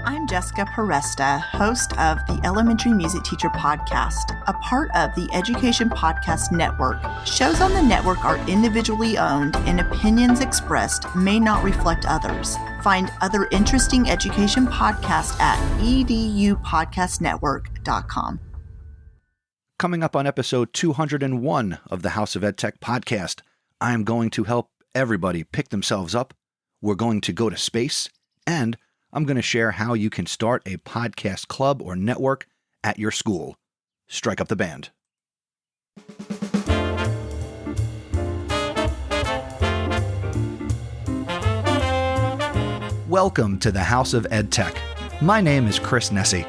I'm Jessica Peresta, host of the Elementary Music Teacher Podcast, a part of the Education Podcast Network. Shows on the network are individually owned and opinions expressed may not reflect others. Find other interesting education podcasts at edupodcastnetwork.com. Coming up on episode 201 of the House of EdTech podcast, I am going to help everybody pick themselves up. We're going to go to space, and I'm going to share how you can start a podcast club or network at your school. Strike up the band. Welcome to the House of EdTech. My name is Chris Nessie.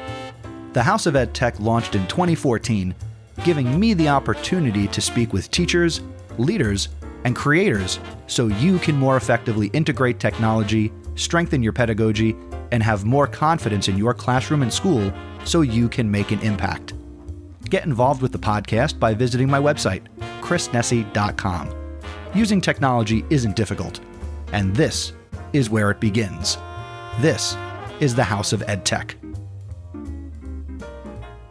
The House of EdTech launched in 2014, giving me the opportunity to speak with teachers, leaders, and creators so you can more effectively integrate technology, strengthen your pedagogy, and have more confidence in your classroom and school so you can make an impact. Get involved with the podcast by visiting my website, chrisnessie.com. Using technology isn't difficult, and this is where it begins. This is the House of EdTech.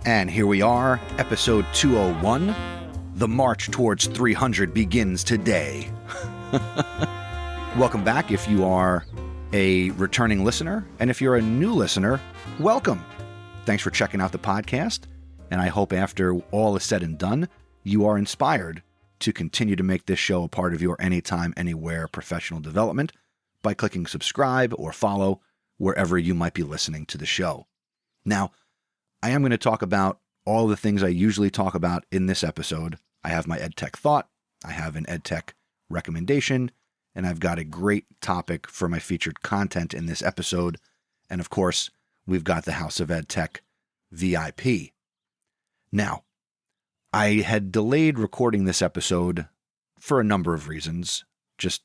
And here we are, episode 201. The march towards 300 begins today. Welcome back if you are a returning listener, and if you're a new listener, welcome. Thanks for checking out the podcast, and I hope after all is said and done, you are inspired to continue to make this show a part of your anytime, anywhere professional development by clicking subscribe or follow wherever you might be listening to the show. Now, I am going to talk about all the things I usually talk about in this episode. I have my EdTech Thought, I have an EdTech recommendation, and I've got a great topic for my featured content in this episode. And of course, we've got the House of EdTech VIP. Now, I had delayed recording this episode for a number of reasons, just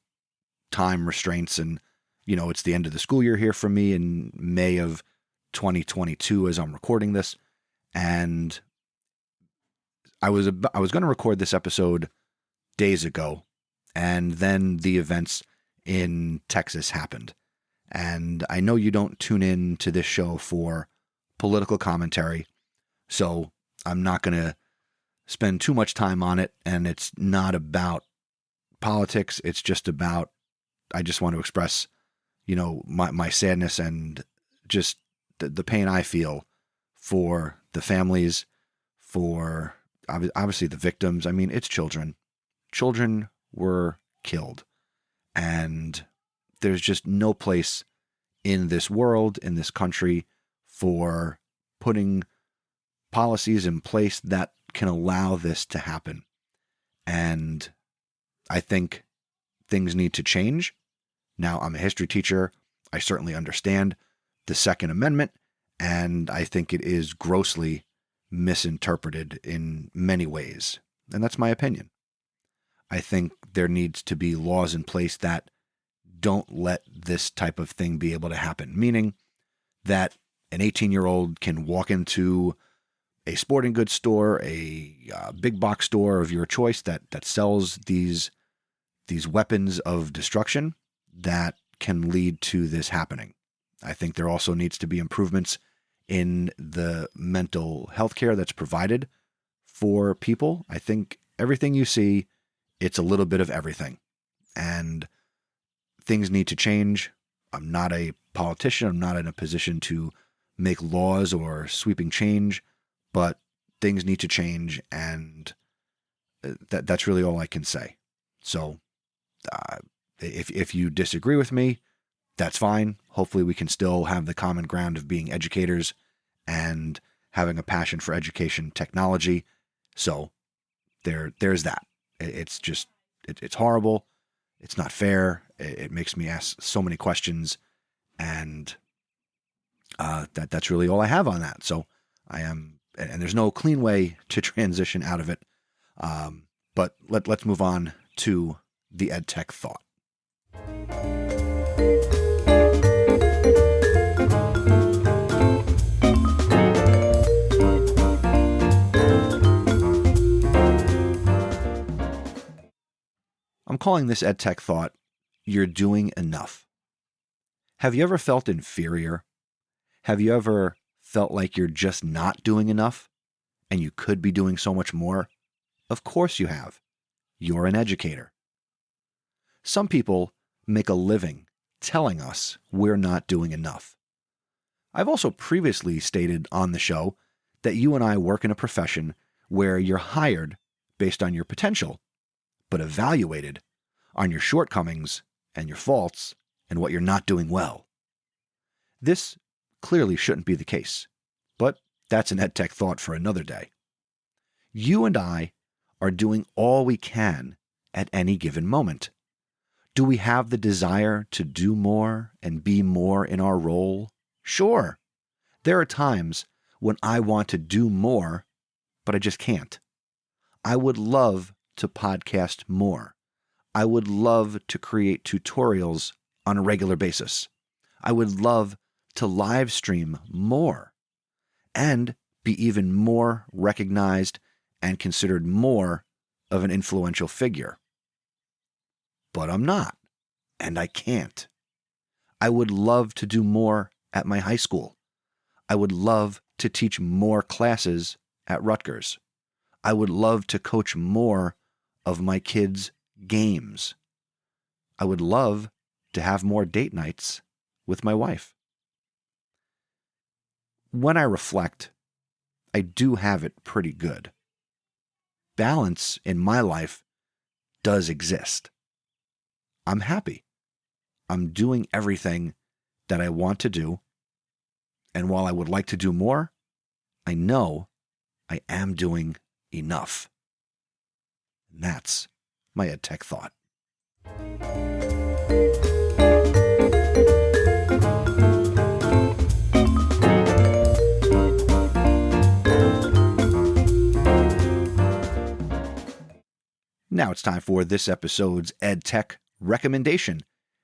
time restraints, and, it's the end of the school year here for me in May of 2022 as I'm recording this. And I was going to record this episode days ago, and then the events in Texas happened. And I know you don't tune in to this show for political commentary, so I'm not going to spend too much time on it. And it's not about politics. It's just about, I just want to express, my sadness and just the pain I feel for the families, for obviously the victims. I mean, it's children. Children were killed. And there's just no place in this world, in this country, for putting policies in place that can allow this to happen. And I think things need to change. Now, I'm a history teacher. I certainly understand the Second Amendment, and I think it is grossly misinterpreted in many ways. And that's my opinion. I think there needs to be laws in place that don't let this type of thing be able to happen, meaning that an 18-year-old can walk into a sporting goods store, a big box store of your choice that sells these weapons of destruction that can lead to this happening. I think there also needs to be improvements in the mental health care that's provided for people. I think everything you see, it's a little bit of everything, and things need to change. I'm not a politician. I'm not in a position to make laws or sweeping change, but things need to change, and that's really all I can say. So if you disagree with me, that's fine. Hopefully we can still have the common ground of being educators and having a passion for education technology. So there's that. It's just, it's horrible. It's not fair. It makes me ask so many questions, and that's really all I have on that. So and there's no clean way to transition out of it. But let's move on to the EdTech Thought. I'm calling this EdTech Thought, You're Doing Enough. Have you ever felt inferior? Have you ever felt like you're just not doing enough and you could be doing so much more? Of course you have. You're an educator. Some people make a living telling us we're not doing enough. I've also previously stated on the show that you and I work in a profession where you're hired based on your potential, but evaluated on your shortcomings and your faults and what you're not doing well. This clearly shouldn't be the case, but that's an EdTech Thought for another day. You and I are doing all we can at any given moment. Do we have the desire to do more and be more in our role? Sure. There are times when I want to do more, but I just can't. I would love to podcast more. I would love to create tutorials on a regular basis. I would love to live stream more and be even more recognized and considered more of an influential figure. But I'm not, and I can't. I would love to do more at my high school. I would love to teach more classes at Rutgers. I would love to coach more of my kids' games. I would love to have more date nights with my wife. When I reflect, I do have it pretty good. Balance in my life does exist. I'm happy. I'm doing everything that I want to do. And while I would like to do more, I know I am doing enough. And that's my EdTech Thought. Now it's time for this episode's EdTech recommendation.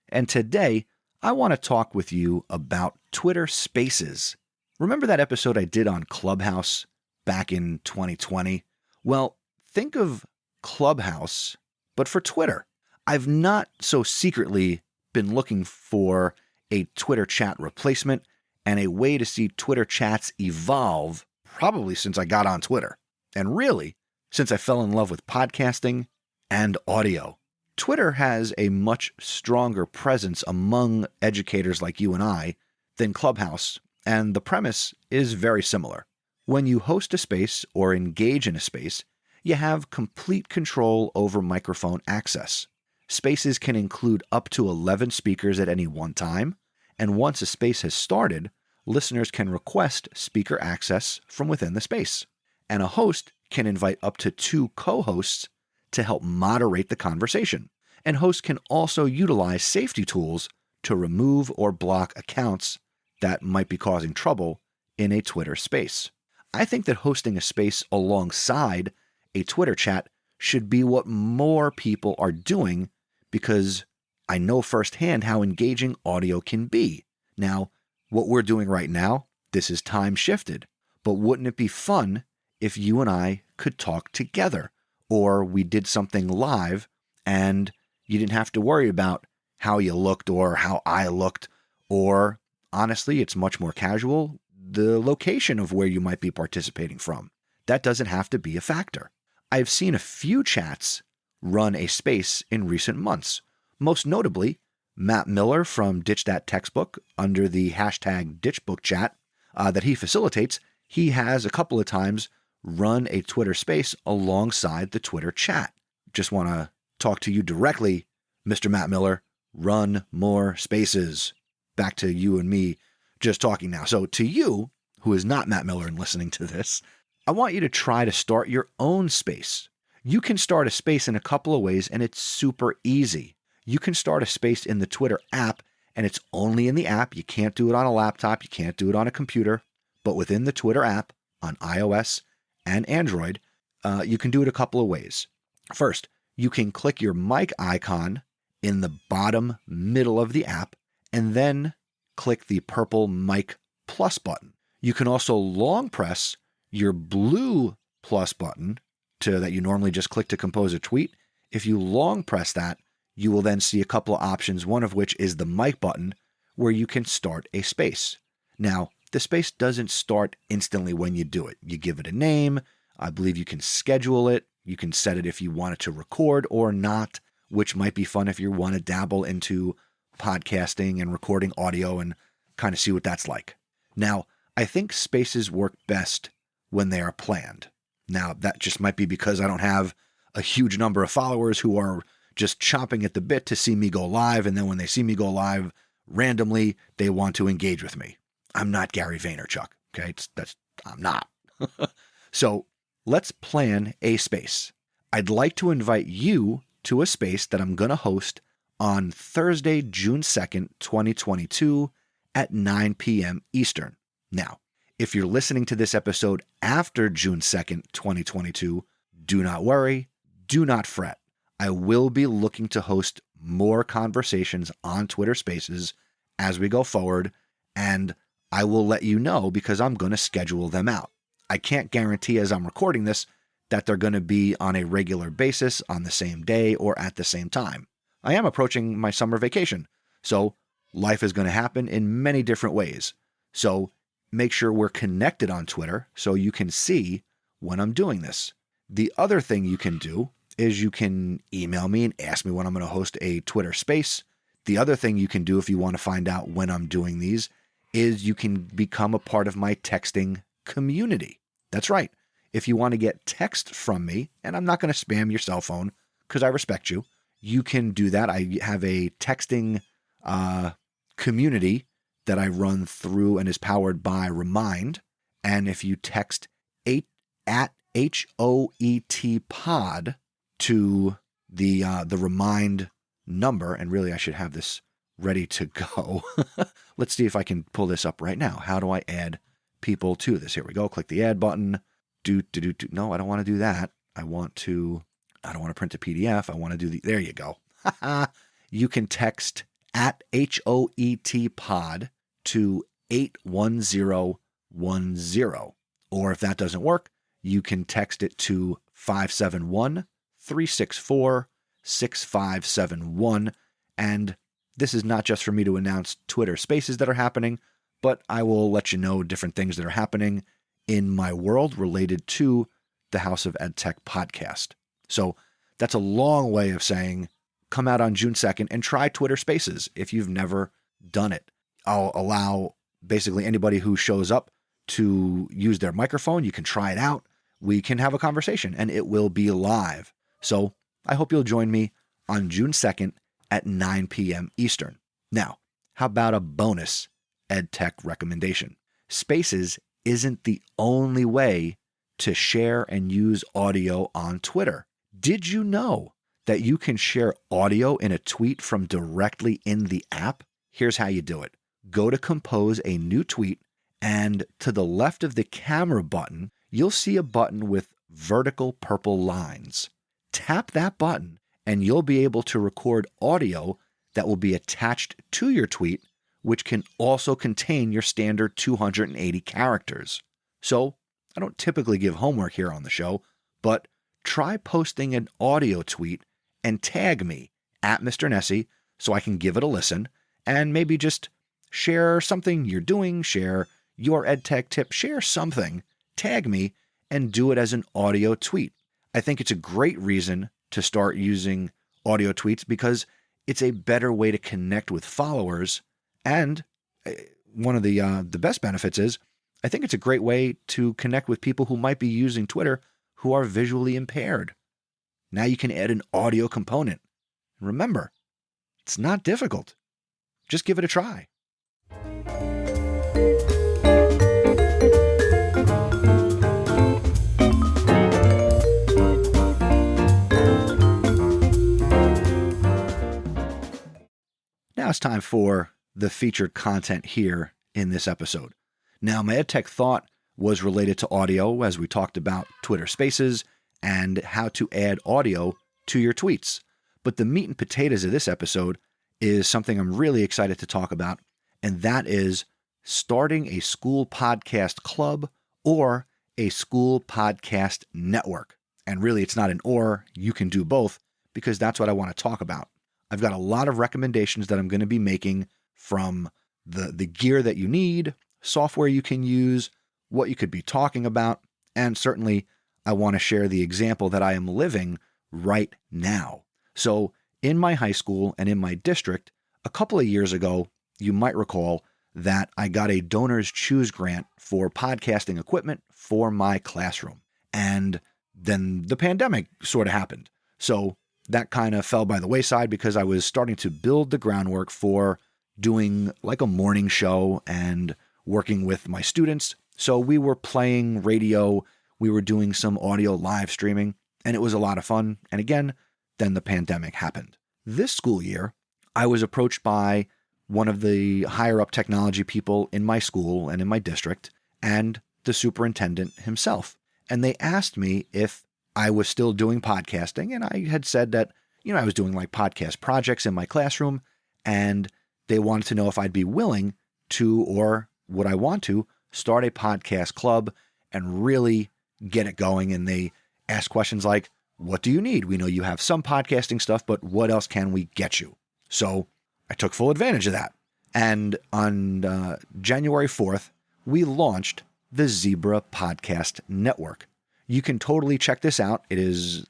And today, I want to talk with you about Twitter Spaces. Remember that episode I did on Clubhouse back in 2020? Well, think of Clubhouse, but for Twitter. I've not so secretly been looking for a Twitter chat replacement and a way to see Twitter chats evolve probably since I got on Twitter. And really, since I fell in love with podcasting and audio. Twitter has a much stronger presence among educators like you and I than Clubhouse, and the premise is very similar. When you host a space or engage in a space, you have complete control over microphone access. Spaces can include up to 11 speakers at any one time, and once a space has started, listeners can request speaker access from within the space. And a host can invite up to 2 co-hosts to help moderate the conversation. And hosts can also utilize safety tools to remove or block accounts that might be causing trouble in a Twitter space. I think that hosting a space alongside a Twitter chat should be what more people are doing because I know firsthand how engaging audio can be. Now, what we're doing right now, this is time shifted, but wouldn't it be fun if you and I could talk together? Or we did something live and you didn't have to worry about how you looked or how I looked, or honestly, it's much more casual, the location of where you might be participating from. That doesn't have to be a factor. I've seen a few chats run a space in recent months. Most notably, Matt Miller from Ditch That Textbook under the hashtag DitchBookChat that he facilitates. He has a couple of times run a Twitter space alongside the Twitter chat. Just want to talk to you directly, Mr. Matt Miller. Run more spaces. Back to you and me just talking now. So to you, who is not Matt Miller and listening to this, I want you to try to start your own space. You can start a space in a couple of ways, and it's super easy. You can start a space in the Twitter app, and it's only in the app. You can't do it on a laptop. You can't do it on a computer. But within the Twitter app on iOS and Android, you can do it a couple of ways. First, you can click your mic icon in the bottom middle of the app and then click the purple mic plus button. You can also long press your blue plus button that you normally just click to compose a tweet. If you long press that, you will then see a couple of options, one of which is the mic button where you can start a space. Now, the space doesn't start instantly when you do it. You give it a name. I believe you can schedule it. You can set it if you want it to record or not, which might be fun if you want to dabble into podcasting and recording audio and kind of see what that's like. Now, I think spaces work best when they are planned. Now, that just might be because I don't have a huge number of followers who are just chomping at the bit to see me go live, and then when they see me go live randomly, they want to engage with me. I'm not Gary Vaynerchuk, okay? I'm not. So let's plan a space. I'd like to invite you to a space that I'm going to host on Thursday, June 2nd, 2022 at 9 p.m. Eastern. Now, if you're listening to this episode after June 2nd, 2022, do not worry, do not fret. I will be looking to host more conversations on Twitter Spaces as we go forward, and I will let you know because I'm going to schedule them out. I can't guarantee as I'm recording this that they're going to be on a regular basis on the same day or at the same time. I am approaching my summer vacation, so life is going to happen in many different ways. So make sure we're connected on Twitter so you can see when I'm doing this. The other thing you can do is you can email me and ask me when I'm going to host a Twitter space. The other thing you can do if you want to find out when I'm doing these is you can become a part of my texting community. That's right. If you want to get text from me, and I'm not going to spam your cell phone because I respect you, you can do that. I have a texting community that I run through and is powered by Remind. And if you text at HoET pod to the Remind number, and really I should have this ready to go. Let's see if I can pull this up right now. How do I add people to this? Here we go. Click the add button. No, I don't want to do that. I don't want to print a PDF. I want to do there you go. You can text at HoET pod to 81010. Or if that doesn't work, you can text it to 571-364-6571. And this is not just for me to announce Twitter spaces that are happening, but I will let you know different things that are happening in my world related to the House of EdTech podcast. So that's a long way of saying come out on June 2nd and try Twitter spaces if you've never done it. I'll allow basically anybody who shows up to use their microphone. You can try it out. We can have a conversation and it will be live. So I hope you'll join me on June 2nd at 9 p.m. Eastern. Now, how about a bonus EdTech recommendation? Spaces isn't the only way to share and use audio on Twitter. Did you know that you can share audio in a tweet from directly in the app? Here's how you do it. Go to compose a new tweet, and to the left of the camera button, you'll see a button with vertical purple lines. Tap that button, and you'll be able to record audio that will be attached to your tweet, which can also contain your standard 280 characters. So, I don't typically give homework here on the show, but try posting an audio tweet and tag me at Mr. Nessie so I can give it a listen, and maybe just share something you're doing, share your EdTech tip, share something, tag me, and do it as an audio tweet. I think it's a great reason to start using audio tweets because it's a better way to connect with followers. And one of the best benefits is I think it's a great way to connect with people who might be using Twitter who are visually impaired. Now you can add an audio component. Remember, it's not difficult. Just give it a try. Now it's time for the featured content here in this episode. Now, my EdTech Thought was related to audio as we talked about Twitter Spaces and how to add audio to your tweets. But the meat and potatoes of this episode is something I'm really excited to talk about, and that is starting a school podcast club or a school podcast network. And really, it's not an or, you can do both, because that's what I want to talk about. I've got a lot of recommendations that I'm going to be making from the gear that you need, software you can use, what you could be talking about, and certainly I want to share the example that I am living right now. So in my high school and in my district, a couple of years ago, you might recall that I got a Donors Choose grant for podcasting equipment for my classroom. And then the pandemic sort of happened. So that kind of fell by the wayside because I was starting to build the groundwork for doing like a morning show and working with my students. So we were playing radio, we were doing some audio live streaming, and it was a lot of fun. And again, then the pandemic happened. This school year, I was approached by one of the higher up technology people in my school and in my district, and the superintendent himself. And they asked me if I was still doing podcasting. And I had said that, I was doing like podcast projects in my classroom, and they wanted to know if I'd be willing to, or would I want to, start a podcast club and really get it going. And they asked questions like, what do you need? We know you have some podcasting stuff, but what else can we get you? So I took full advantage of that. And on January 4th, we launched the Zebra Podcast Network. You can totally check this out. It is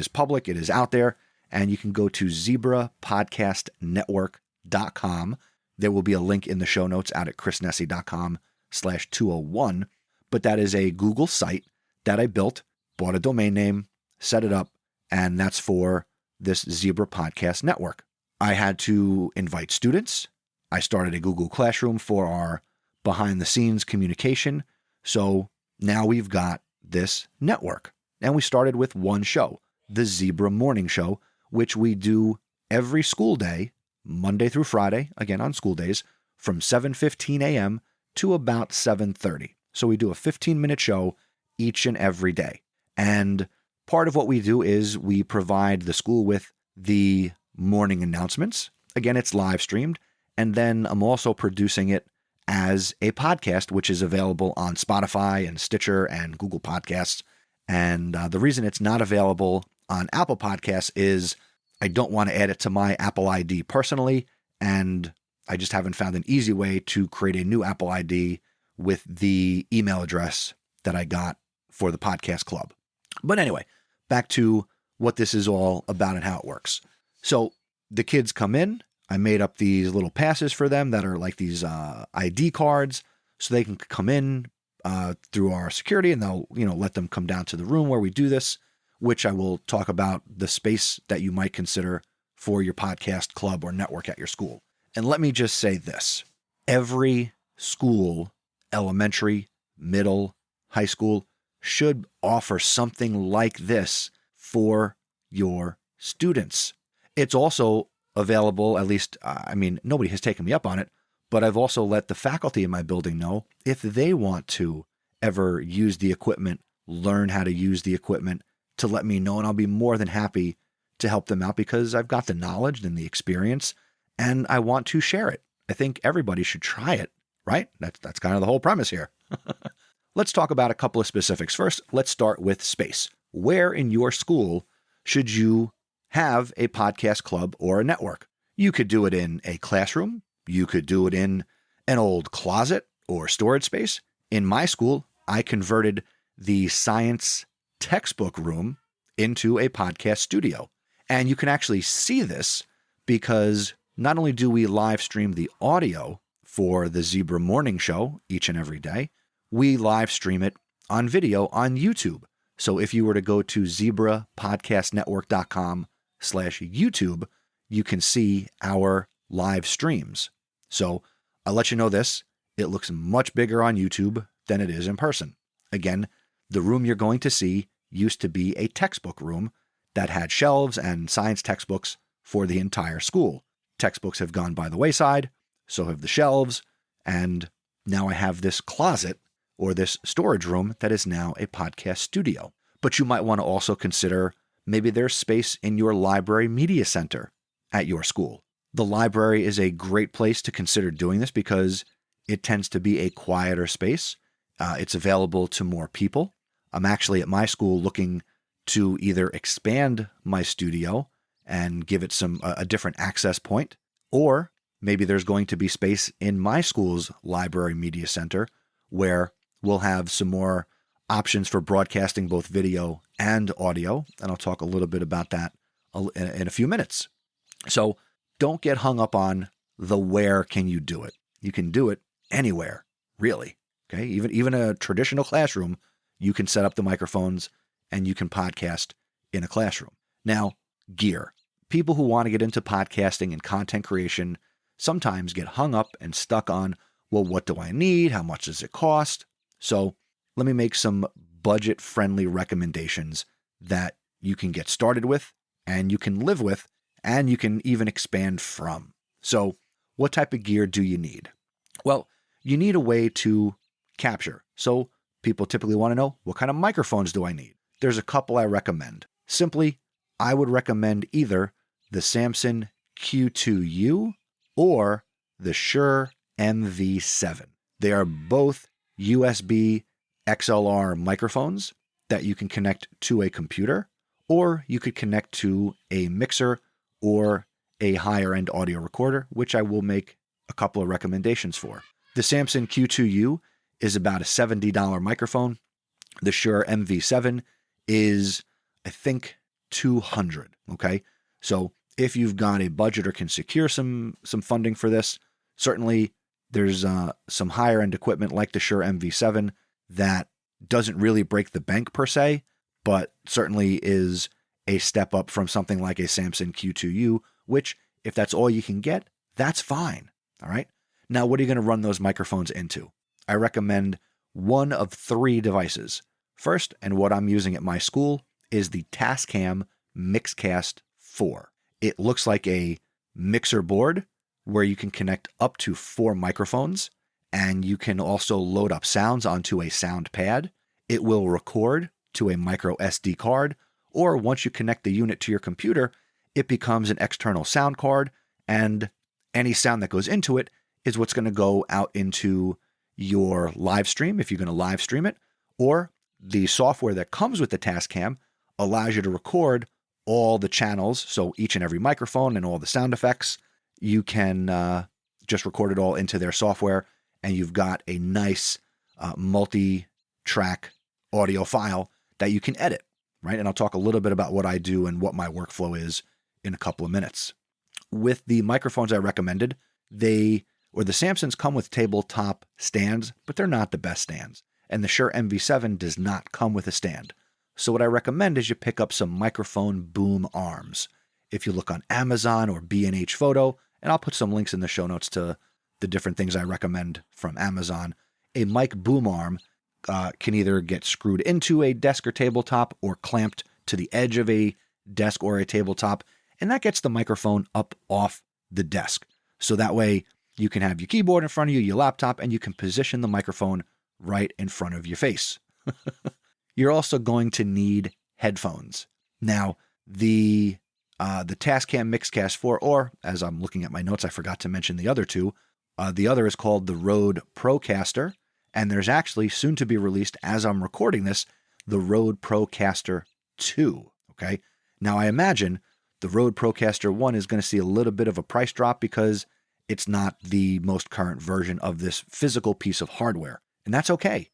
public. It is out there. And you can go to zebrapodcastnetwork.com. There will be a link in the show notes out at chrisnessy.com/201. But that is a Google site that I built, bought a domain name, set it up, and that's for this Zebra Podcast Network. I had to invite students. I started a Google Classroom for our behind-the-scenes communication. So now we've got this network. And we started with one show, the Zebra Morning Show, which we do every school day, Monday through Friday, again on school days, from 7:15 a.m. to about 7:30. So we do a 15-minute show each and every day. And part of what we do is we provide the school with the morning announcements. Again, it's live streamed. And then I'm also producing it as a podcast, which is available on Spotify and Stitcher and Google Podcasts. And the reason it's not available on Apple Podcasts is I don't want to add it to my Apple ID personally, and I just haven't found an easy way to create a new Apple ID with the email address that I got for the podcast club. But anyway, back to what this is all about and how it works. So the kids come in. I made up these little passes for them that are like these ID cards, so they can come in through our security, and they'll let them come down to the room where we do this, which I will talk about the space that you might consider for your podcast club or network at your school. And let me just say this: every school, elementary, middle, high school, should offer something like this for your students. It's also available, at least, nobody has taken me up on it, but I've also let the faculty in my building know if they want to ever use the equipment, learn how to use the equipment, to let me know, and I'll be more than happy to help them out because I've got the knowledge and the experience, and I want to share it. I think everybody should try it, right? That's kind of the whole premise here. Let's talk about a couple of specifics. First, let's start with space. Where in your school should you have a podcast club or a network? You could do it in a classroom. You could do it in an old closet or storage space. In my school, I converted the science textbook room into a podcast studio. And you can actually see this because not only do we live stream the audio for the Zebra Morning Show each and every day, we live stream it on video on YouTube. So if you were to go to zebrapodcastnetwork.com/YouTube, you can see our live streams. So I'll let you know this: it looks much bigger on YouTube than it is in person. Again, the room you're going to see used to be a textbook room that had shelves and science textbooks for the entire school. Textbooks have gone by the wayside, so have the shelves, and now I have this closet or this storage room that is now a podcast studio. But you might want to also consider maybe there's space in your library media center at your school. The library is a great place to consider doing this because it tends to be a quieter space. It's available to more people. I'm actually at my school looking to either expand my studio and give it a different access point, or maybe there's going to be space in my school's library media center where we'll have some more options for broadcasting both video and audio. And I'll talk a little bit about that in a few minutes. So don't get hung up on the where can you do it. You can do it anywhere, really. Okay, even a traditional classroom, you can set up the microphones and you can podcast in a classroom. Now, gear. People who want to get into podcasting and content creation sometimes get hung up and stuck on, well, what do I need? How much does it cost? So let me make some budget-friendly recommendations that you can get started with and you can live with and you can even expand from. So what type of gear do you need? Well, you need a way to capture. So people typically want to know, what kind of microphones do I need? There's a couple I recommend. Simply, I would recommend either the Samson Q2U or the Shure MV7. They are both USB XLR microphones that you can connect to a computer, or you could connect to a mixer or a higher-end audio recorder, which I will make a couple of recommendations for. The Samson Q2U is about a $70 microphone. The Shure MV7 is, I think, $200. Okay, so if you've got a budget or can secure some funding for this, certainly there's some higher end equipment like the Shure MV7 that doesn't really break the bank per se, but certainly is a step up from something like a Samson Q2U, which if that's all you can get, that's fine. All right. Now, what are you going to run those microphones into? I recommend one of three devices. First, and what I'm using at my school, is the Tascam Mixcast 4. It looks like a mixer board where you can connect up to 4 microphones, and you can also load up sounds onto a sound pad. It will record to a micro SD card, or once you connect the unit to your computer, it becomes an external sound card, and any sound that goes into it is what's going to go out into your live stream if you're going to live stream it, or the software that comes with the Tascam allows you to record all the channels, so each and every microphone and all the sound effects. You can just record it all into their software, and you've got a nice multi-track audio file that you can edit, right? And I'll talk a little bit about what I do and what my workflow is in a couple of minutes. With the microphones I recommended, the Samsons come with tabletop stands, but they're not the best stands. And the Shure MV7 does not come with a stand. So what I recommend is you pick up some microphone boom arms. If you look on Amazon or B&H Photo, and I'll put some links in the show notes to the different things I recommend from Amazon, a mic boom arm can either get screwed into a desk or tabletop or clamped to the edge of a desk or a tabletop, and that gets the microphone up off the desk. So that way you can have your keyboard in front of you, your laptop, and you can position the microphone right in front of your face. You're also going to need headphones. Now, the Tascam Mixcast 4, or as I'm looking at my notes, I forgot to mention the other two. The other is called the Rode Procaster, and there's actually soon to be released, as I'm recording this, the Rode Procaster 2. Okay. Now, I imagine the Rode Procaster 1 is going to see a little bit of a price drop because it's not the most current version of this physical piece of hardware, and that's okay.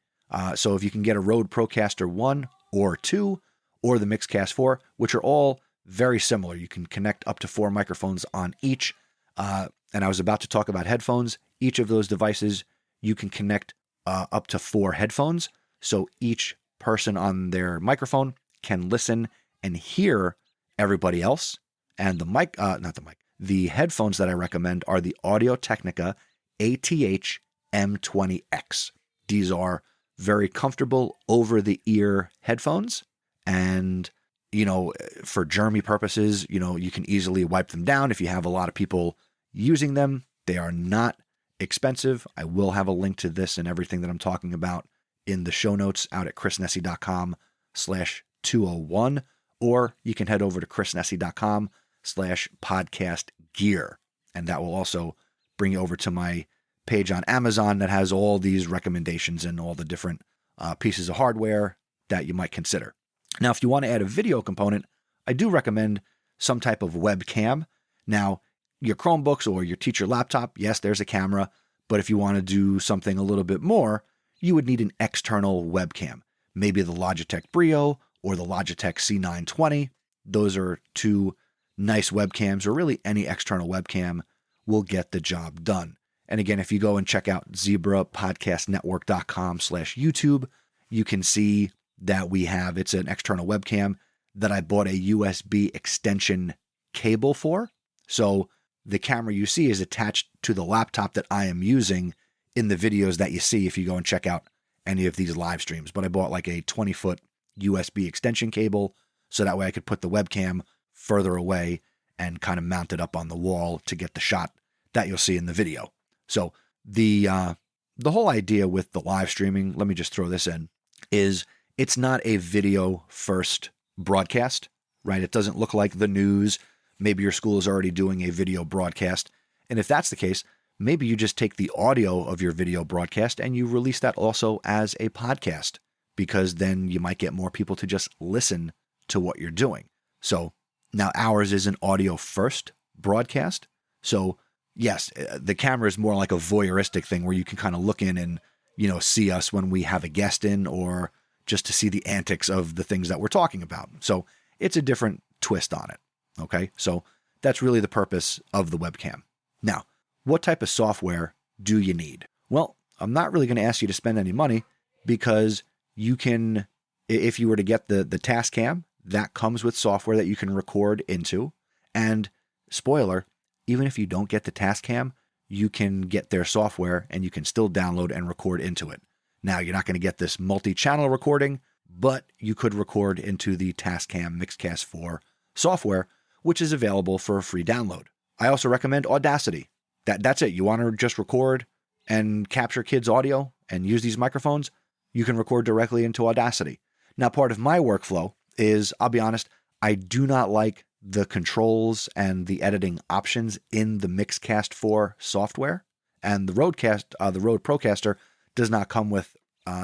So if you can get a Rode Procaster 1 or 2 or the Mixcast 4, which are all very similar, you can connect up to 4 microphones on each. And I was about to talk about headphones. Each of those devices, you can connect up to 4 headphones. So each person on their microphone can listen and hear everybody else. And the headphones that I recommend are the Audio-Technica ATH M20X. These are very comfortable over-the-ear headphones, and for germy purposes, you can easily wipe them down if you have a lot of people using them. They are not expensive. I will have a link to this and everything that I'm talking about in the show notes out at chrisnessy.com/201, or you can head over to chrisnessy.com/podcastgear, and that will also bring you over to my page on Amazon that has all these recommendations and all the different pieces of hardware that you might consider. Now, if you want to add a video component, I do recommend some type of webcam. Now, your Chromebooks or your teacher laptop, yes, there's a camera. But if you want to do something a little bit more, you would need an external webcam. Maybe the Logitech Brio or the Logitech C920. Those are two nice webcams, or really any external webcam will get the job done. And again, if you go and check out zebrapodcastnetwork.com/YouTube, you can see that it's an external webcam that I bought a USB extension cable for. So the camera you see is attached to the laptop that I am using in the videos that you see if you go and check out any of these live streams. But I bought like a 20-foot USB extension cable so that way I could put the webcam further away and kind of mount it up on the wall to get the shot that you'll see in the video. So the whole idea with the live streaming, let me just throw this in, is it's not a video first broadcast, right? It doesn't look like the news. Maybe your school is already doing a video broadcast. And if that's the case, maybe you just take the audio of your video broadcast and you release that also as a podcast, because then you might get more people to just listen to what you're doing. So now ours is an audio first broadcast. So yes, the camera is more like a voyeuristic thing where you can kind of look in and, see us when we have a guest in, or just to see the antics of the things that we're talking about. So it's a different twist on it. Okay. So that's really the purpose of the webcam. Now, what type of software do you need? Well, I'm not really going to ask you to spend any money, because you can, if you were to get the Tascam, that comes with software that you can record into. And spoiler, even if you don't get the Tascam, you can get their software and you can still download and record into it. Now, you're not going to get this multi-channel recording, but you could record into the Tascam Mixcast 4 software, which is available for a free download. I also recommend Audacity. That's it. You want to just record and capture kids' audio and use these microphones, you can record directly into Audacity. Now, part of my workflow is, I'll be honest, I do not like the controls and the editing options in the Mixcast 4 software, and the Rode Procaster does not come with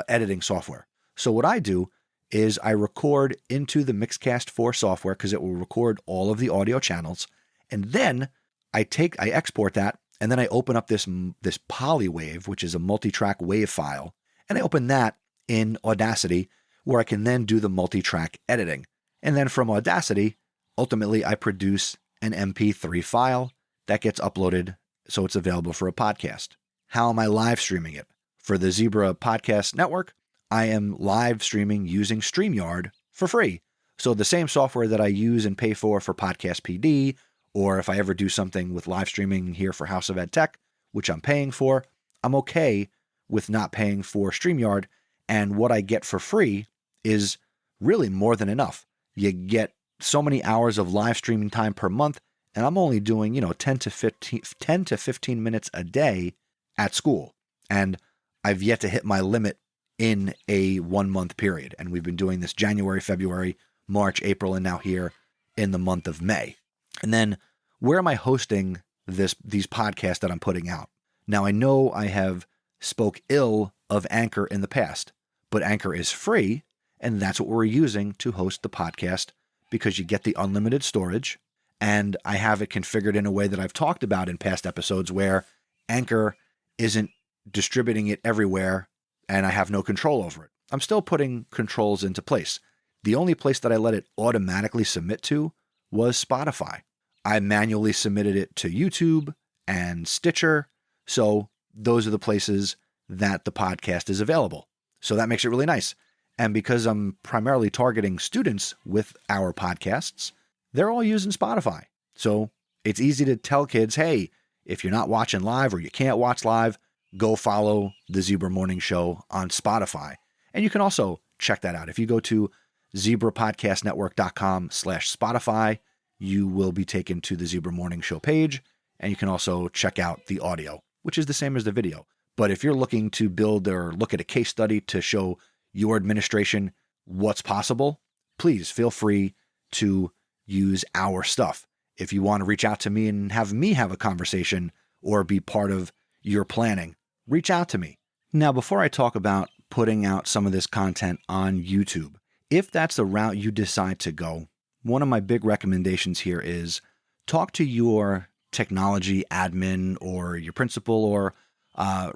editing software. So what I do is I record into the Mixcast 4 software, because it will record all of the audio channels, and then I export that, and then I open up this polywave, which is a multi-track wave file, and I open that in Audacity, where I can then do the multi-track editing. And then from Audacity, ultimately I produce an MP3 file that gets uploaded so it's available for a podcast. How am I live streaming it? For the Zebra Podcast Network, I am live streaming using StreamYard for free. So the same software that I use and pay for Podcast PD, or if I ever do something with live streaming here for House of EdTech, which I'm paying for, I'm okay with not paying for StreamYard. And what I get for free is really more than enough. You get so many hours of live streaming time per month, and I'm only doing, 10 to 15 minutes a day at school. And I've yet to hit my limit in a 1-month period. And we've been doing this January, February, March, April, and now here in the month of May. And then where am I hosting these podcasts that I'm putting out? Now, I know I have spoke ill of Anchor in the past, but Anchor is free, and that's what we're using to host the podcast, because you get the unlimited storage, and I have it configured in a way that I've talked about in past episodes, where Anchor isn't distributing it everywhere and I have no control over it. I'm still putting controls into place. The only place that I let it automatically submit to was Spotify. I manually submitted it to YouTube and Stitcher, so those are the places that the podcast is available. So that makes it really nice. And because I'm primarily targeting students with our podcasts, they're all using Spotify. So it's easy to tell kids, hey, if you're not watching live or you can't watch live, go follow the Zebra Morning Show on Spotify. And you can also check that out. If you go to zebrapodcastnetwork.com/Spotify, you will be taken to the Zebra Morning Show page, and you can also check out the audio, which is the same as the video. But if you're looking to build or look at a case study to show your administration what's possible, please feel free to use our stuff. If you want to reach out to me and have me have a conversation or be part of your planning, reach out to me. Now, before I talk about putting out some of this content on YouTube, if that's the route you decide to go, one of my big recommendations here is talk to your technology admin or your principal, or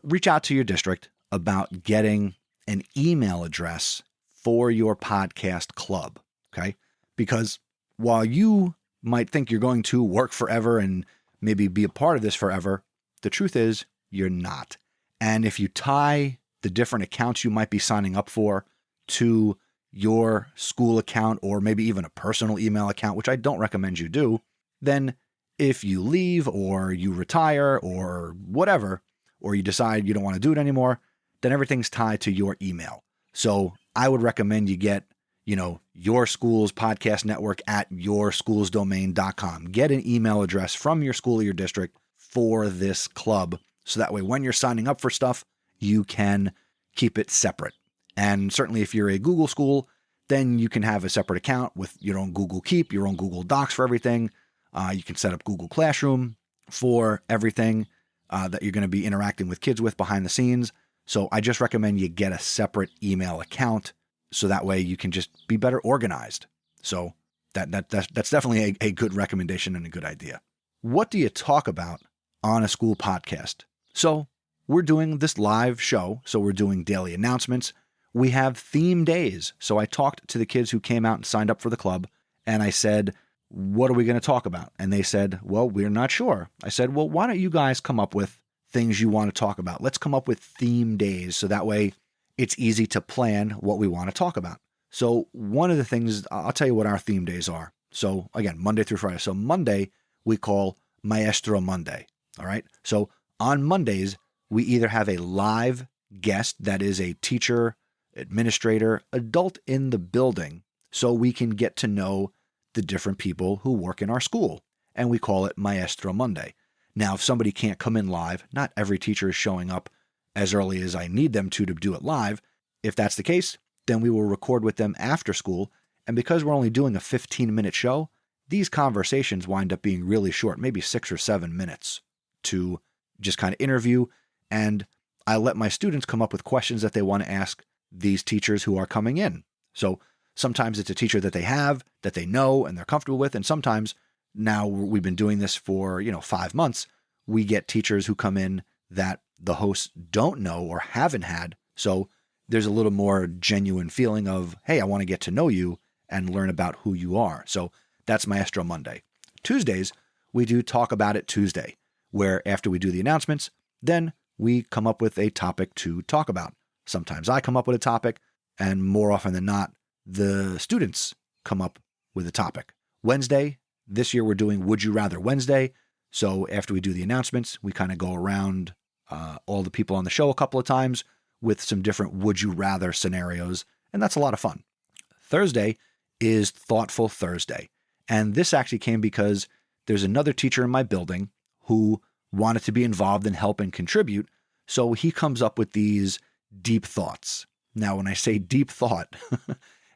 reach out to your district about getting an email address for your podcast club, okay? Because while you might think you're going to work forever and maybe be a part of this forever, the truth is you're not. And if you tie the different accounts you might be signing up for to your school account, or maybe even a personal email account, which I don't recommend you do, then if you leave or you retire or whatever, or you decide you don't want to do it anymore, then everything's tied to your email. So I would recommend you get, your school's podcast network at yourschoolsdomain.com. Get an email address from your school or your district for this club. So that way, when you're signing up for stuff, you can keep it separate. And certainly if you're a Google school, then you can have a separate account with your own Google Keep, your own Google Docs for everything. You can set up Google Classroom for everything that you're going to be interacting with kids with behind the scenes. So I just recommend you get a separate email account so that way you can just be better organized. So that's definitely a good recommendation and a good idea. What do you talk about on a school podcast? So we're doing this live show, so we're doing daily announcements. We have theme days. So I talked to the kids who came out and signed up for the club, and I said, what are we going to talk about? And they said, well, we're not sure. I said, well, why don't you guys come up with things you want to talk about? Let's come up with theme days so that way it's easy to plan what we want to talk about. So one of the things, I'll tell you what our theme days are. So again, Monday through Friday. So Monday we call Maestro Monday. All right. So on Mondays, we either have a live guest that is a teacher, administrator, adult in the building, so we can get to know the different people who work in our school. And we call it Maestro Monday. Now, if somebody can't come in live, not every teacher is showing up as early as I need them to do it live. If that's the case, then we will record with them after school. And because we're only doing a 15-minute show, these conversations wind up being really short, maybe 6 or 7 minutes to just kind of interview. And I let my students come up with questions that they want to ask these teachers who are coming in. So sometimes it's a teacher that they have, that they know, and they're comfortable with. And sometimes, now we've been doing this for, 5 months, we get teachers who come in that the hosts don't know or haven't had. So there's a little more genuine feeling of, hey, I want to get to know you and learn about who you are. So that's Maestro Monday. Tuesdays, we do Talk About It Tuesday, where after we do the announcements, then we come up with a topic to talk about. Sometimes I come up with a topic, and more often than not, the students come up with a topic. Wednesday, this year we're doing Would You Rather Wednesday. So after we do the announcements, we kind of go around all the people on the show a couple of times with some different Would You Rather scenarios, and that's a lot of fun. Thursday is Thoughtful Thursday. And this actually came because there's another teacher in my building who wanted to be involved and help and contribute. So he comes up with these deep thoughts. Now, when I say deep thought,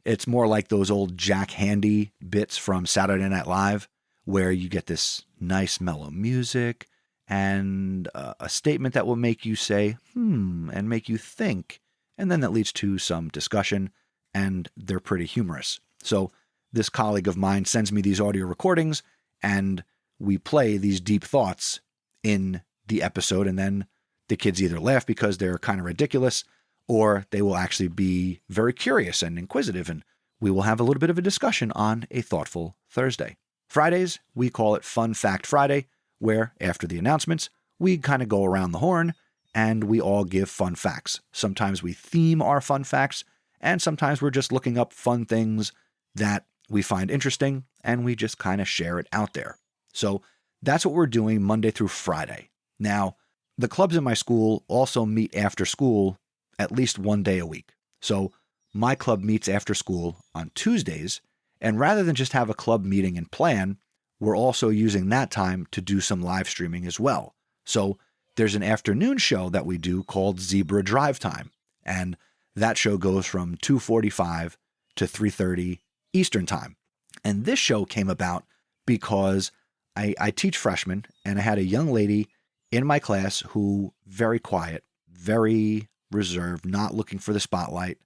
it's more like those old Jack Handy bits from Saturday Night Live, where you get this nice mellow music and a statement that will make you say, and make you think. And then that leads to some discussion, and they're pretty humorous. So this colleague of mine sends me these audio recordings, and we play these deep thoughts in the episode, and then the kids either laugh because they're kind of ridiculous, or they will actually be very curious and inquisitive, and we will have a little bit of a discussion on a Thoughtful Thursday. Fridays, we call it Fun Fact Friday, where after the announcements, we kind of go around the horn and we all give fun facts. Sometimes we theme our fun facts, and sometimes we're just looking up fun things that we find interesting, and we just kind of share it out there. So that's what we're doing Monday through Friday. Now, the clubs in my school also meet after school at least one day a week. So my club meets after school on Tuesdays, and rather than just have a club meeting and plan, we're also using that time to do some live streaming as well. So there's an afternoon show that we do called Zebra Drive Time, and that show goes from 2:45 to 3:30 Eastern Time. And this show came about because I teach freshmen, and I had a young lady in my class who very quiet, very reserved, not looking for the spotlight.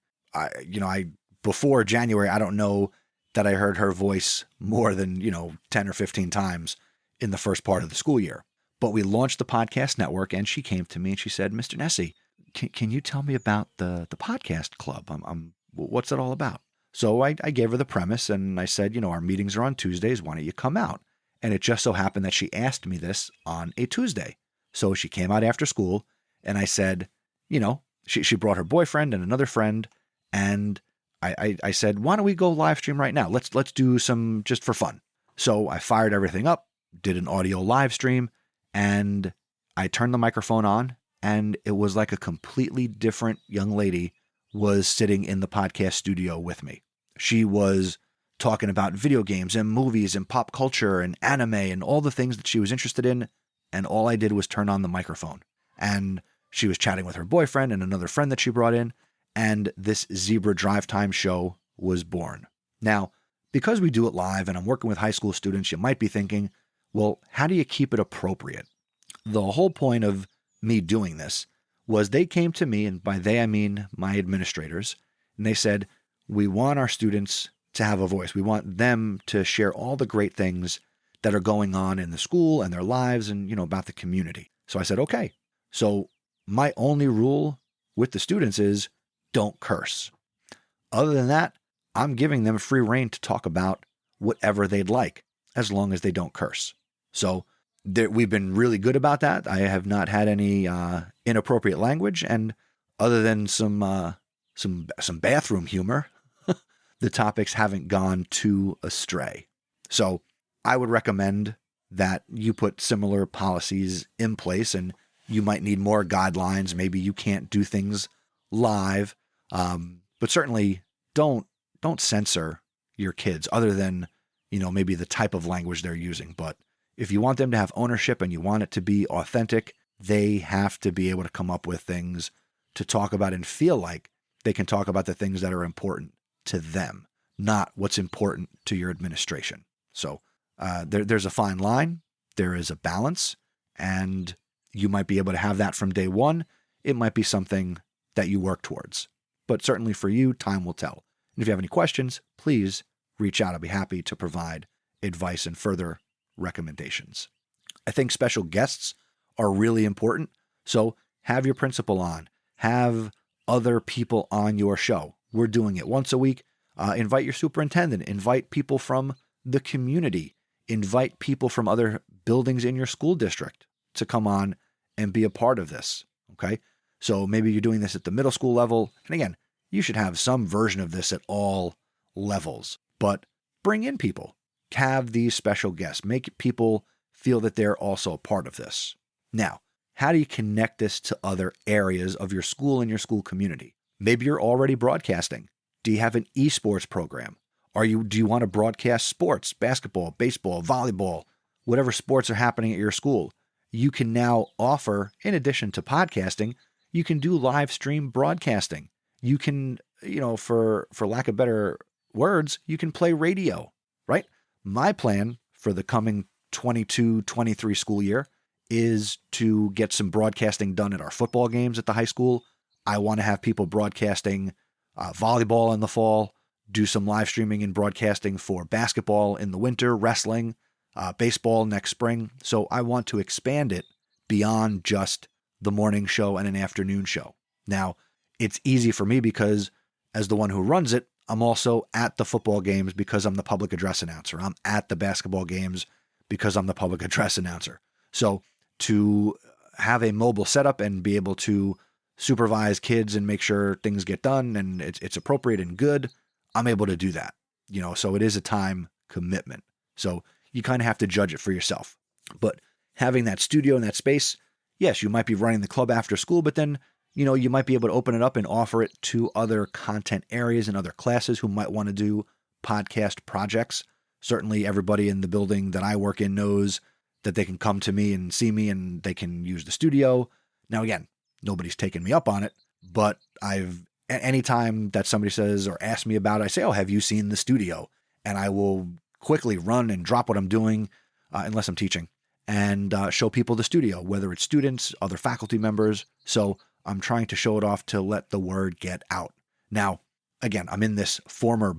Before January, I don't know that I heard her voice more than, 10 or 15 times in the first part of the school year. But we launched the podcast network, and she came to me and she said, Mr. Nessie, can you tell me about the podcast club? What's it all about? So I gave her the premise, and I said, our meetings are on Tuesdays. Why don't you come out? And it just so happened that she asked me this on a Tuesday. So she came out after school, and I said, she brought her boyfriend and another friend, and I said, why don't we go live stream right now? Let's do some just for fun. So I fired everything up, did an audio live stream, and I turned the microphone on, and it was like a completely different young lady was sitting in the podcast studio with me. She was talking about video games and movies and pop culture and anime and all the things that she was interested in, and all I did was turn on the microphone. And she was chatting with her boyfriend and another friend that she brought in, and this Zebra Drive Time show was born. Now, because we do it live and I'm working with high school students, you might be thinking, well, how do you keep it appropriate? The whole point of me doing this was they came to me, and by they I mean my administrators, and they said, we want our students to have a voice. We want them to share all the great things that are going on in the school and their lives and, about the community. So I said, okay. So my only rule with the students is don't curse. Other than that, I'm giving them free rein to talk about whatever they'd like, as long as they don't curse. So we've been really good about that. I have not had any inappropriate language, and other than some bathroom humor, the topics haven't gone too astray. So I would recommend that you put similar policies in place, and you might need more guidelines. Maybe you can't do things live, but certainly don't censor your kids other than, maybe the type of language they're using. But if you want them to have ownership and you want it to be authentic, they have to be able to come up with things to talk about and feel like they can talk about the things that are important to them, not what's important to your administration. So there's a fine line. There is a balance, and you might be able to have that from day one. It might be something that you work towards, but certainly for you, time will tell. And if you have any questions, please reach out. I'll be happy to provide advice and further recommendations. I think special guests are really important. So have your principal on, have other people on your show. We're doing it once a week. Invite your superintendent, invite people from the community, invite people from other buildings in your school district to come on and be a part of this. Okay. So maybe you're doing this at the middle school level. And again, you should have some version of this at all levels, but bring in people, have these special guests, make people feel that they're also a part of this. Now, how do you connect this to other areas of your school and your school community? Maybe you're already broadcasting. Do you have an esports program? Do you want to broadcast sports, basketball, baseball, volleyball, whatever sports are happening at your school? You can now offer, in addition to podcasting, you can do live stream broadcasting. You can, for lack of better words, you can play radio, right? My plan for the coming 22-23 school year is to get some broadcasting done at our football games at the high school. I want to have people broadcasting volleyball in the fall, do some live streaming and broadcasting for basketball in the winter, wrestling, baseball next spring. So I want to expand it beyond just the morning show and an afternoon show. Now, it's easy for me because as the one who runs it, I'm also at the football games because I'm the public address announcer. I'm at the basketball games because I'm the public address announcer. So to have a mobile setup and be able to supervise kids and make sure things get done and it's appropriate and good, I'm able to do that. So it is a time commitment. So you kind of have to judge it for yourself. But having that studio and that space, yes, you might be running the club after school, but then, you might be able to open it up and offer it to other content areas and other classes who might want to do podcast projects. Certainly everybody in the building that I work in knows that they can come to me and see me and they can use the studio. Now, again, nobody's taken me up on it, but anytime that somebody says or asks me about it, I say, oh, have you seen the studio? And I will quickly run and drop what I'm doing, unless I'm teaching, and show people the studio, whether it's students, other faculty members. So I'm trying to show it off to let the word get out. Now, again, I'm in this former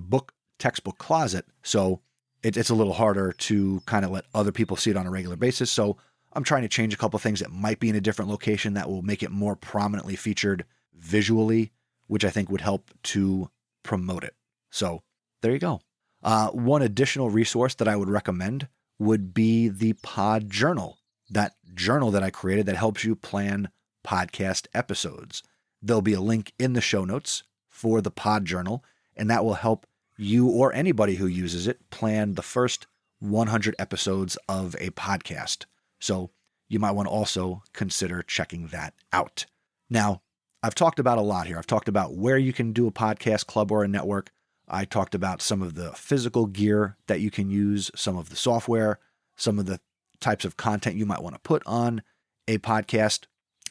textbook closet. So it's a little harder to kind of let other people see it on a regular basis. So I'm trying to change a couple things that might be in a different location that will make it more prominently featured visually, which I think would help to promote it. So there you go. One additional resource that I would recommend would be the Pod Journal, that journal that I created that helps you plan podcast episodes. There'll be a link in the show notes for the Pod Journal, and that will help you or anybody who uses it plan the first 100 episodes of a podcast. So you might want to also consider checking that out. Now, I've talked about a lot here. I've talked about where you can do a podcast club or a network. I talked about some of the physical gear that you can use, some of the software, some of the types of content you might want to put on a podcast.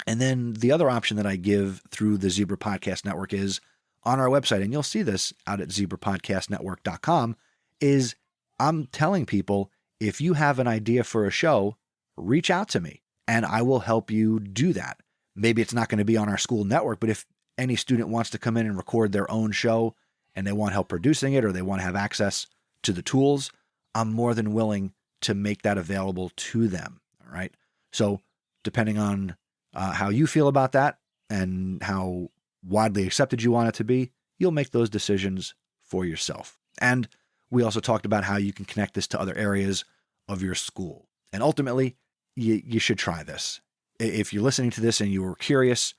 And then the other option that I give through the Zebra Podcast Network is on our website, and you'll see this out at zebrapodcastnetwork.com, is I'm telling people, if you have an idea for a show, reach out to me and I will help you do that. Maybe it's not going to be on our school network, but if any student wants to come in and record their own show and they want help producing it, or they want to have access to the tools, I'm more than willing to make that available to them. All right. So depending on how you feel about that and how widely accepted you want it to be, you'll make those decisions for yourself. And we also talked about how you can connect this to other areas of your school. And ultimately, you should try this. If you're listening to this and you were curious,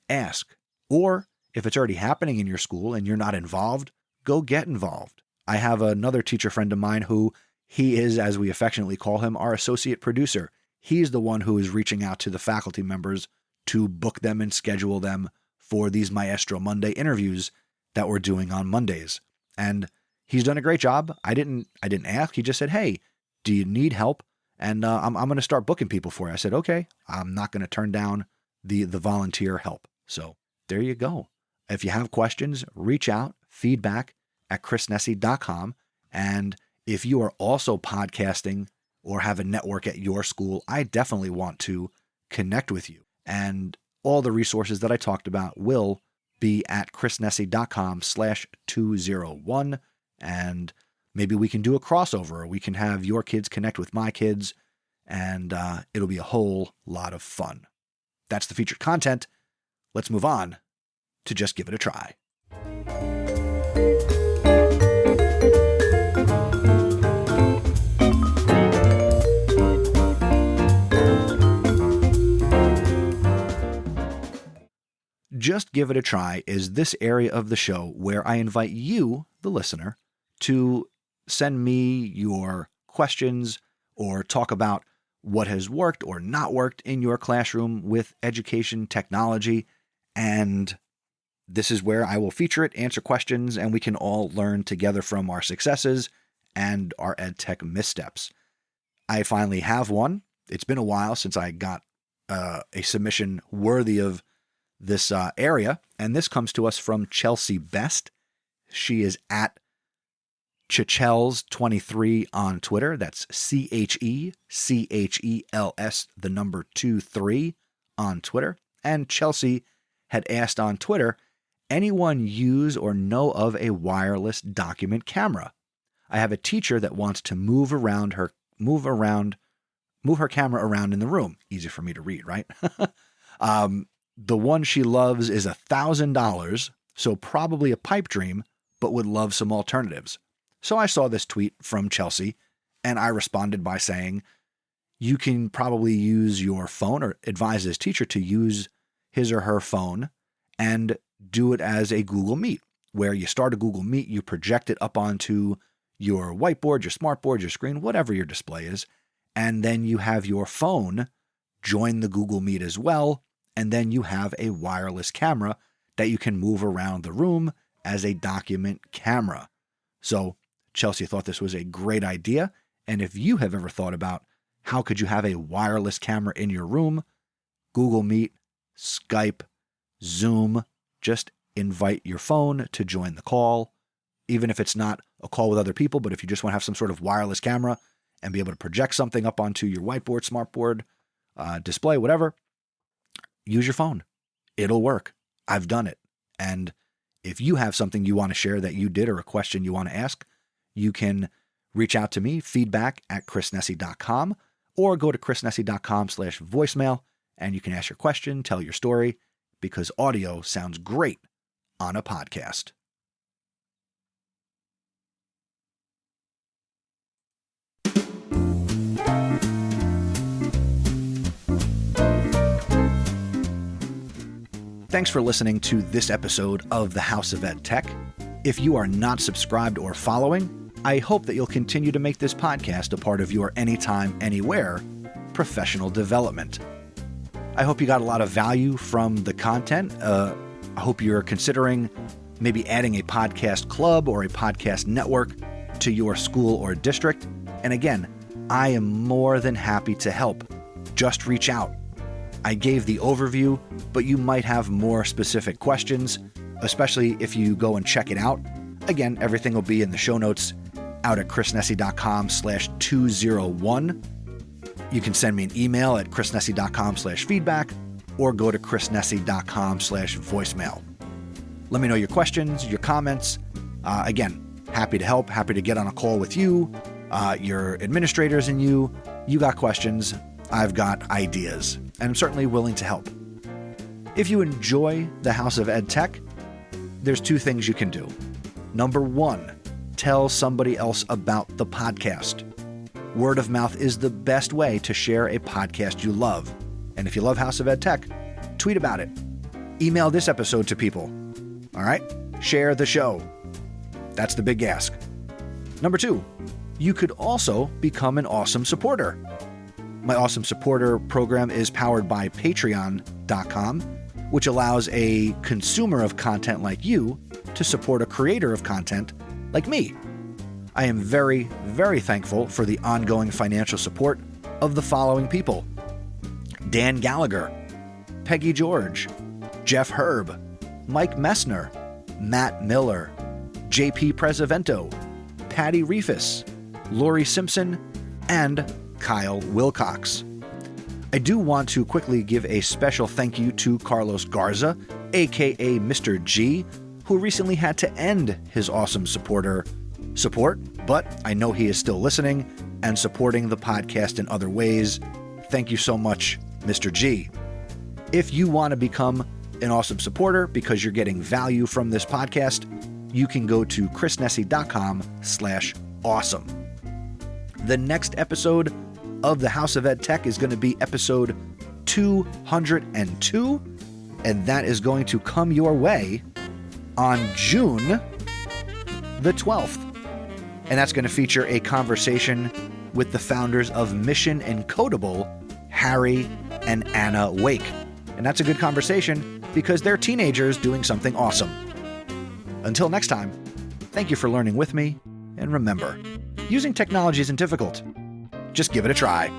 ask. Or if it's already happening in your school and you're not involved, go get involved. I have another teacher friend of mine who he is, as we affectionately call him, our associate producer. He's the one who is reaching out to the faculty members to book them and schedule them for these Maestro Monday interviews that we're doing on Mondays. And he's done a great job. I didn't ask. He just said, "Hey, do you need help?" And I'm going to start booking people for you. I said, "Okay, I'm not going to turn down the volunteer help." So there you go. If you have questions, reach out, feedback@chrisnessy.com. And if you are also podcasting or have a network at your school, I definitely want to connect with you. And all the resources that I talked about will be at chrisnessy.com/201. And maybe we can do a crossover, or we can have your kids connect with my kids, and it'll be a whole lot of fun. That's the featured content. Let's move on to Just Give It a Try. Just Give It a Try is this area of the show where I invite you, the listener, to send me your questions or talk about what has worked or not worked in your classroom with education technology. And this is where I will feature it, answer questions, and we can all learn together from our successes and our EdTech missteps. I finally have one. It's been a while since I got a submission worthy of this area, and this comes to us from Chelsea Best. She is at Chechels23 on Twitter. That's CHECHELS, the number 23 on Twitter. And Chelsea had asked on Twitter, anyone use or know of a wireless document camera? I have a teacher that wants to move her camera around in the room. Easy for me to read, right? The one she loves is $1,000, so probably a pipe dream, but would love some alternatives. So I saw this tweet from Chelsea, and I responded by saying, you can probably use your phone, or advise this teacher to use his or her phone and do it as a Google Meet, where you start a Google Meet, you project it up onto your whiteboard, your smartboard, your screen, whatever your display is, and then you have your phone join the Google Meet as well, and then you have a wireless camera that you can move around the room as a document camera. So Chelsea thought this was a great idea, and if you have ever thought about how could you have a wireless camera in your room, Google Meet, Skype, Zoom, just invite your phone to join the call, even if it's not a call with other people, but if you just want to have some sort of wireless camera and be able to project something up onto your whiteboard, smartboard, display, whatever, use your phone. It'll work. I've done it. And if you have something you want to share that you did or a question you want to ask, you can Reach out to me, feedback@chrisnessy.com, or go to chrisnessy.com/voicemail, and you can ask your question, tell your story, because audio sounds great on a podcast. Thanks for listening to this episode of the House of EdTech. If you are not subscribed or following, I hope that you'll continue to make this podcast a part of your anytime, anywhere professional development. I hope you got a lot of value from the content. I hope you're considering maybe adding a podcast club or a podcast network to your school or district. And again, I am more than happy to help. Just reach out. I gave the overview, but you might have more specific questions, especially if you go and check it out. Again, everything will be in the show notes out at chrisnessy.com/201. You can send me an email at chrisnessy.com/feedback or go to chrisnessy.com/voicemail. Let me know your questions, your comments. Again, happy to help, happy to get on a call with you, your administrators and you. You got questions, I've got ideas, and I'm certainly willing to help. If you enjoy the House of EdTech, there's two things you can do. Number one, tell somebody else about the podcast. Word of mouth is the best way to share a podcast you love. And if you love House of EdTech, tweet about it. Email this episode to people. All right? Share the show. That's the big ask. Number two, you could also become an awesome supporter. My Awesome Supporter program is powered by Patreon.com, which allows a consumer of content like you to support a creator of content like me. I am very, very thankful for the ongoing financial support of the following people: Dan Gallagher, Peggy George, Jeff Herb, Mike Messner, Matt Miller, JP Presavento, Patty Reefus, Lori Simpson, and Kyle Wilcox. I do want to quickly give a special thank you to Carlos Garza, aka Mr. G, who recently had to end his Awesome Supporter support, but I know he is still listening and supporting the podcast in other ways. Thank you so much, Mr. G. If you want to become an awesome supporter because you're getting value from this podcast, you can go to chrisnessy.com/awesome. The next episode of the House of EdTech is going to be episode 202, and that is going to come your way on June the 12th. And that's going to feature a conversation with the founders of Mission and Codable, Harry and Anna Wake. And that's a good conversation because they're teenagers doing something awesome. Until next time, thank you for learning with me, and remember, using technology isn't difficult. Just give it a try.